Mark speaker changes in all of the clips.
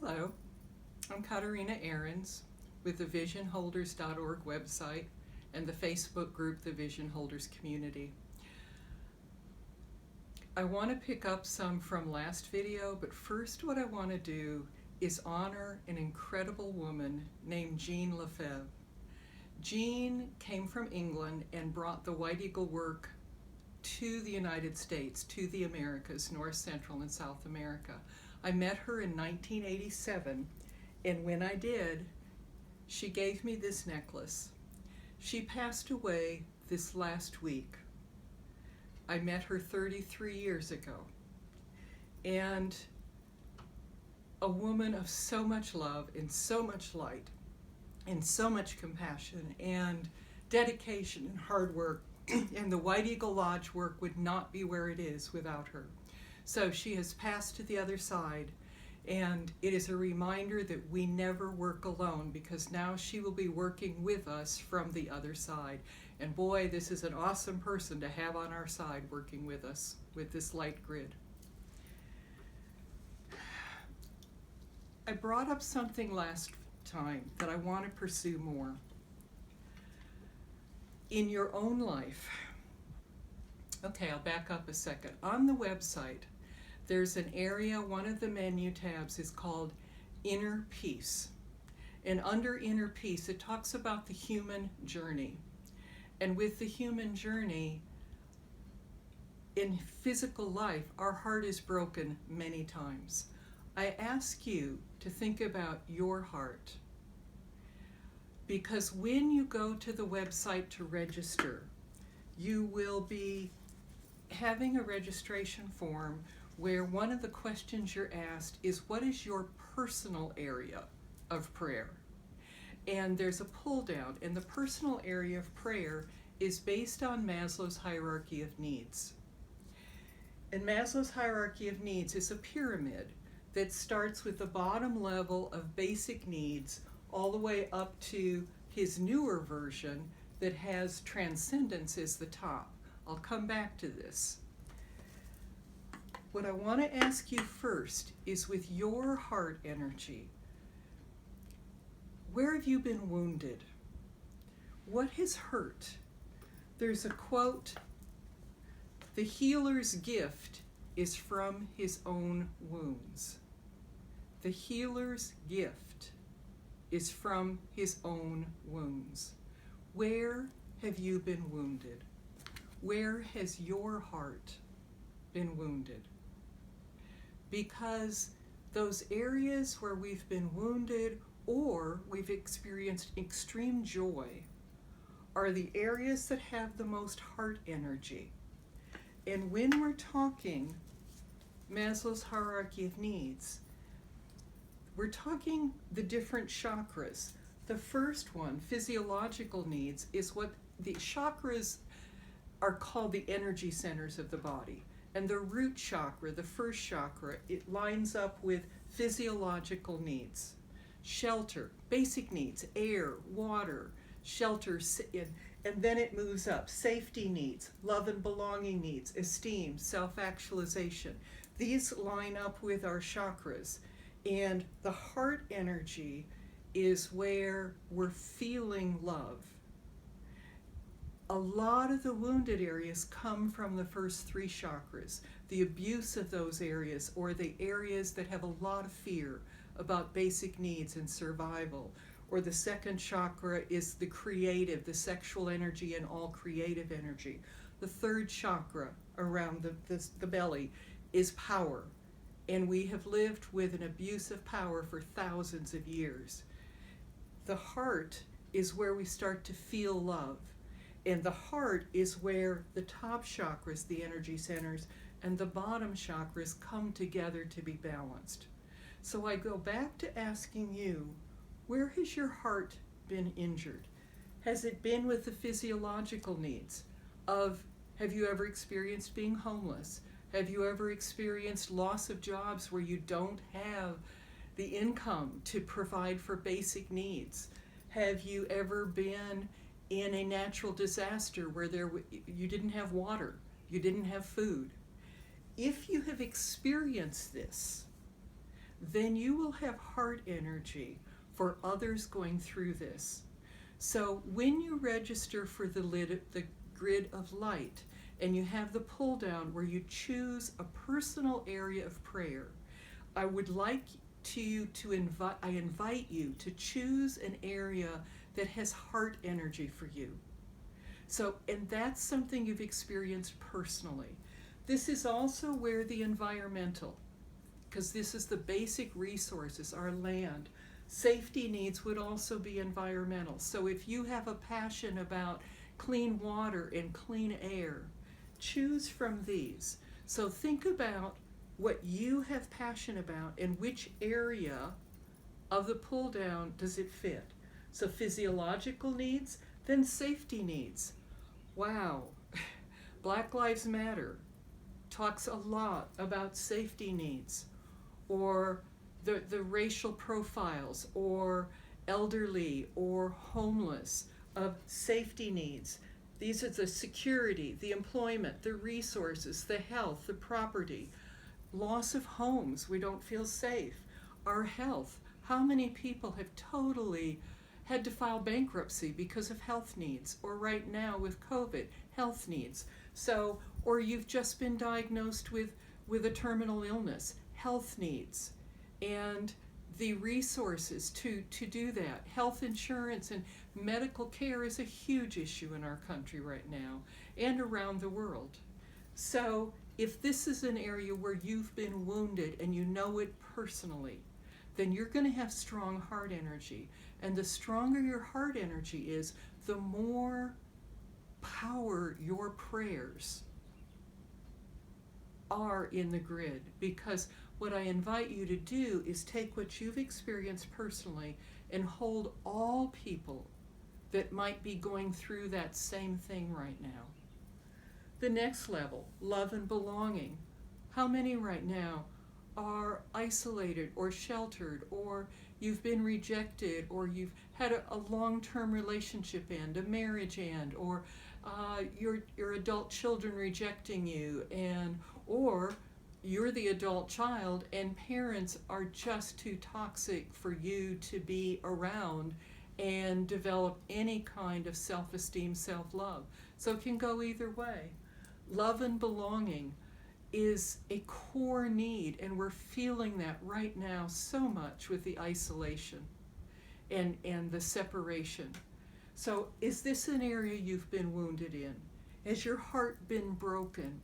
Speaker 1: Hello, I'm Katarina Ahrens with the visionholders.org website and the Facebook group, the Vision Holders Community. I want to pick up some from last video, but first what I want to do is honor an incredible woman named Jean Lefebvre. Jean came from England and brought the White Eagle work to the United States, to the Americas, North, Central, and South America. I met her in 1987, and when I did, she gave me this necklace. She passed away this last week. I met her 33 years ago, and a woman of so much love and so much light and so much compassion and dedication and hard work, and the White Eagle Lodge work would not be where it is without her. So she has passed to the other side, and it is a reminder that we never work alone, because now she will be working with us from the other side. And boy, this is an awesome person to have on our side working with us with this light grid. I brought up something last time that I want to pursue more. In your own life, okay, I'll back up a second. On the website, there's an area, one of the menu tabs is called Inner Peace. And under Inner Peace, it talks about the human journey. And with the human journey, in physical life, our heart is broken many times. I ask you to think about your heart, because when you go to the website to register, you will be having a registration form where one of the questions you're asked is, what is your personal area of prayer? And there's a pull down, and the personal area of prayer is based on Maslow's Hierarchy of Needs. And Maslow's Hierarchy of Needs is a pyramid that starts with the bottom level of basic needs all the way up to his newer version that has transcendence as the top. I'll come back to this. What I want to ask you first is, with your heart energy, where have you been wounded? What has hurt? There's a quote, "The healer's gift is from his own wounds." The healer's gift is from his own wounds. Where have you been wounded? Where has your heart been wounded? Because those areas where we've been wounded or we've experienced extreme joy are the areas that have the most heart energy. And when we're talking Maslow's Hierarchy of Needs, we're talking the different chakras. The first one, physiological needs, is what the chakras are called, the energy centers of the body. And the root chakra, the first chakra, it lines up with physiological needs. Shelter, basic needs, air, water, shelter, and then it moves up. Safety needs, love and belonging needs, esteem, self-actualization. These line up with our chakras. And the heart energy is where we're feeling love. A lot of the wounded areas come from the first three chakras, the abuse of those areas, or the areas that have a lot of fear about basic needs and survival. Or the second chakra is the creative, the sexual energy and all creative energy. The third chakra around the belly is power. And we have lived with an abuse of power for thousands of years. The heart is where we start to feel love. And the heart is where the top chakras, the energy centers, and the bottom chakras come together to be balanced. So I go back to asking you, where has your heart been injured? Has it been with the physiological needs of, have you ever experienced being homeless? Have you ever experienced loss of jobs where you don't have the income to provide for basic needs? Have you ever been in a natural disaster where you didn't have water, you didn't have food? If you have experienced this, then you will have heart energy for others going through this. So when you register for the grid of light, and you have the pull down where you choose a personal area of prayer, I would like I invite you to choose an area that has heart energy for you. So, and that's something you've experienced personally. This is also where the environmental, because this is the basic resources, our land, safety needs would also be environmental. So if you have a passion about clean water and clean air, choose from these. So think about what you have passion about and which area of the pull down does it fit. So physiological needs, then safety needs. Wow, Black Lives Matter talks a lot about safety needs, or the racial profiles, or elderly or homeless, of safety needs. These are the security, the employment, the resources, the health, the property, loss of homes, we don't feel safe, our health. How many people have totally had to file bankruptcy because of health needs, or right now with COVID, health needs. So, or you've just been diagnosed with a terminal illness, health needs, and the resources to do that. Health insurance and medical care is a huge issue in our country right now and around the world. So if this is an area where you've been wounded and you know it personally, then you're going to have strong heart energy. And the stronger your heart energy is, the more power your prayers are in the grid. Because what I invite you to do is take what you've experienced personally and hold all people that might be going through that same thing right now. The next level, love and belonging. How many right now are isolated or sheltered, or you've been rejected, or you've had a long-term relationship end, a marriage end, or your adult children rejecting you, and or you're the adult child and parents are just too toxic for you to be around and develop any kind of self-esteem, self-love. So it can go either way. Love and belonging is a core need, and we're feeling that right now so much with the isolation and the separation. So is this an area you've been wounded in? Has your heart been broken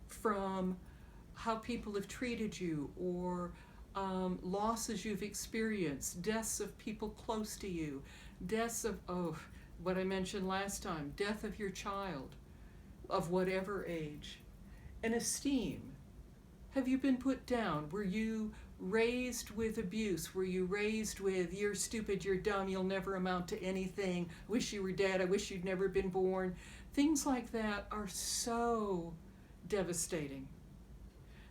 Speaker 1: from how people have treated you, or losses you've experienced, deaths of people close to you, deaths of, what I mentioned last time, death of your child, of whatever age? And esteem. Have you been put down? Were you raised with abuse? Were you raised with, you're stupid, you're dumb, you'll never amount to anything, wish you were dead, I wish you'd never been born? Things like that are so devastating.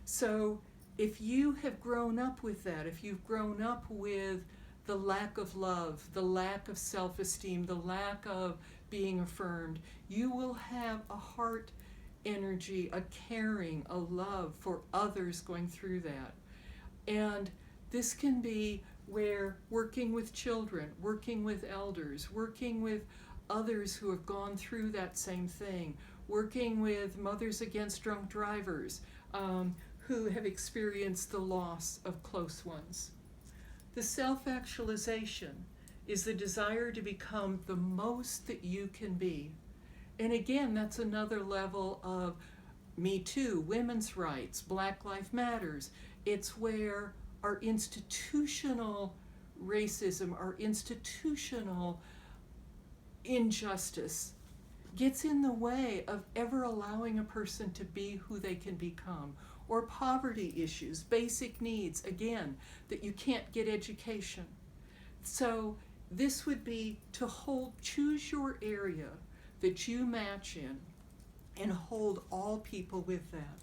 Speaker 1: So if you have grown up with that, if you've grown up with the lack of love, the lack of self-esteem, the lack of being affirmed, you will have a heart energy, a caring, a love for others going through that. And this can be where working with children, working with elders, working with others who have gone through that same thing, working with Mothers Against Drunk Drivers, who have experienced the loss of close ones. The self-actualization is the desire to become the most that you can be. And again, that's another level of Me Too, women's rights, Black Lives Matters. It's where our institutional racism, our institutional injustice gets in the way of ever allowing a person to be who they can become. Or poverty issues, basic needs, again, that you can't get education. So this would be to choose your area that you match in and hold all people with that.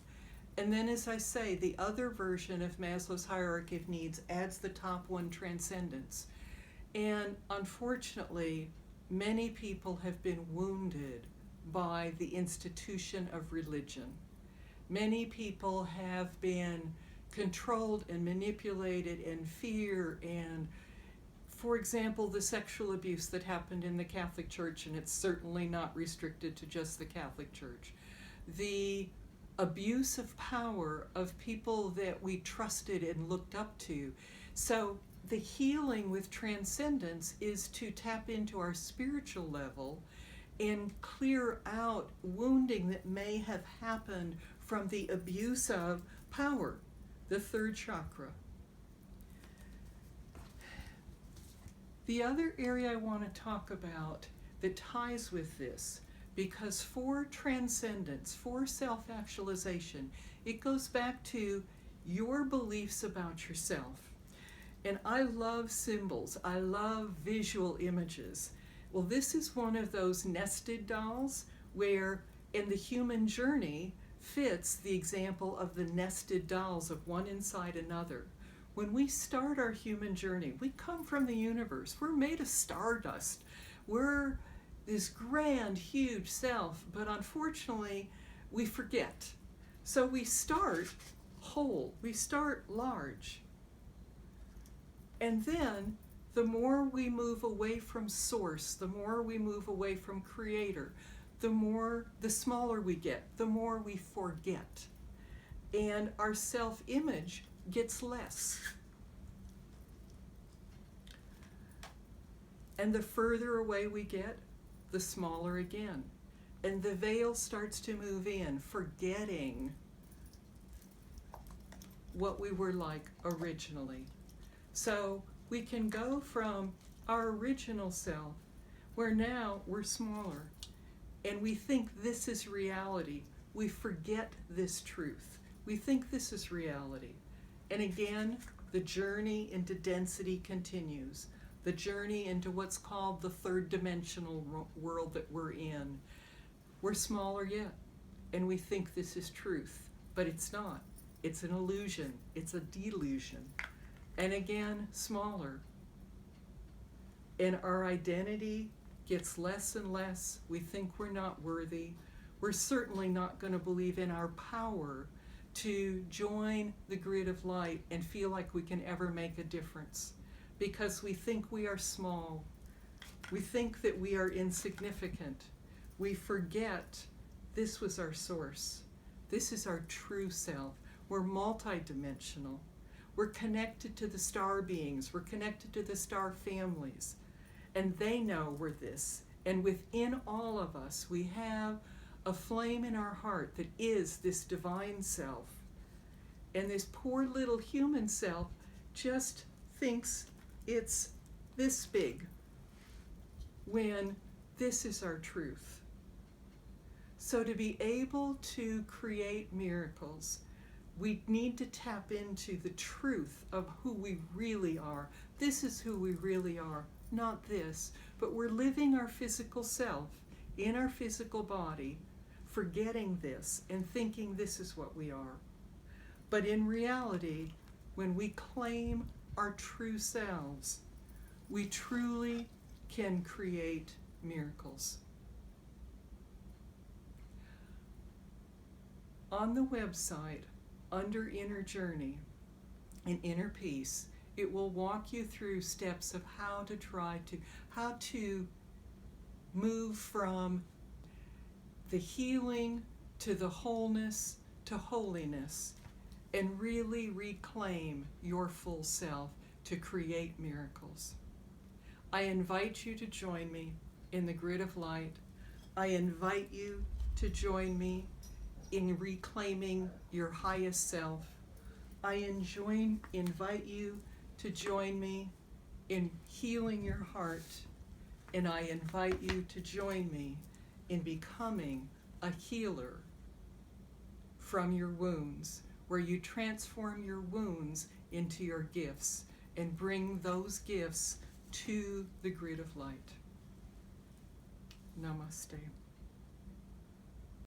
Speaker 1: And then, as I say, the other version of Maslow's hierarchy of needs adds the top one, transcendence. And unfortunately, many people have been wounded by the institution of religion. Many people have been controlled and manipulated, and fear, and, for example, the sexual abuse that happened in the Catholic Church, and it's certainly not restricted to just the Catholic Church. The abuse of power of people that we trusted and looked up to. So the healing with transcendence is to tap into our spiritual level and clear out wounding that may have happened from the abuse of power, the third chakra. The other area I want to talk about that ties with this, because for transcendence, for self-actualization, it goes back to your beliefs about yourself. And I love symbols. I love visual images. Well, this is one of those nested dolls where in the human journey fits the example of the nested dolls of one inside another. When we start our human journey, we come from the universe. We're made of stardust. We're this grand, huge self, but unfortunately, we forget. So we start whole. We start large. And then the more we move away from source, the more we move away from creator, the smaller we get, the more we forget. And our self-image gets less. And the further away we get, the smaller again. And the veil starts to move in, forgetting what we were like originally. So we can go from our original self, where now we're smaller, and we think this is reality. We forget this truth. We think this is reality. And again, the journey into density continues. The journey into what's called the third dimensional world that we're in. We're smaller yet, and we think this is truth, but it's not. It's an illusion. It's a delusion. And again, smaller. And our identity gets less and less. We think we're not worthy. We're certainly not going to believe in our power to join the grid of light and feel like we can ever make a difference, because we think we are small. We think that we are insignificant. We forget this was our source. This is our true self. We're multidimensional. We're connected to the star beings. We're connected to the star families. And they know we're this. And within all of us, we have a flame in our heart that is this divine self. And this poor little human self just thinks it's this big, when this is our truth. So to be able to create miracles, we need to tap into the truth of who we really are. This is who we really are, not this. But we're living our physical self in our physical body, forgetting this and thinking this is what we are. But in reality, when we claim our true selves, we truly can create miracles. On the website, under Inner Journey and Inner Peace, it will walk you through steps of how to move from the healing to the wholeness to holiness, and really reclaim your full self to create miracles. I invite you to join me in the grid of light. I invite you to join me in reclaiming your highest self. I invite you to join me in healing your heart, and I invite you to join me in becoming a healer from your wounds, where you transform your wounds into your gifts and bring those gifts to the grid of light. Namaste.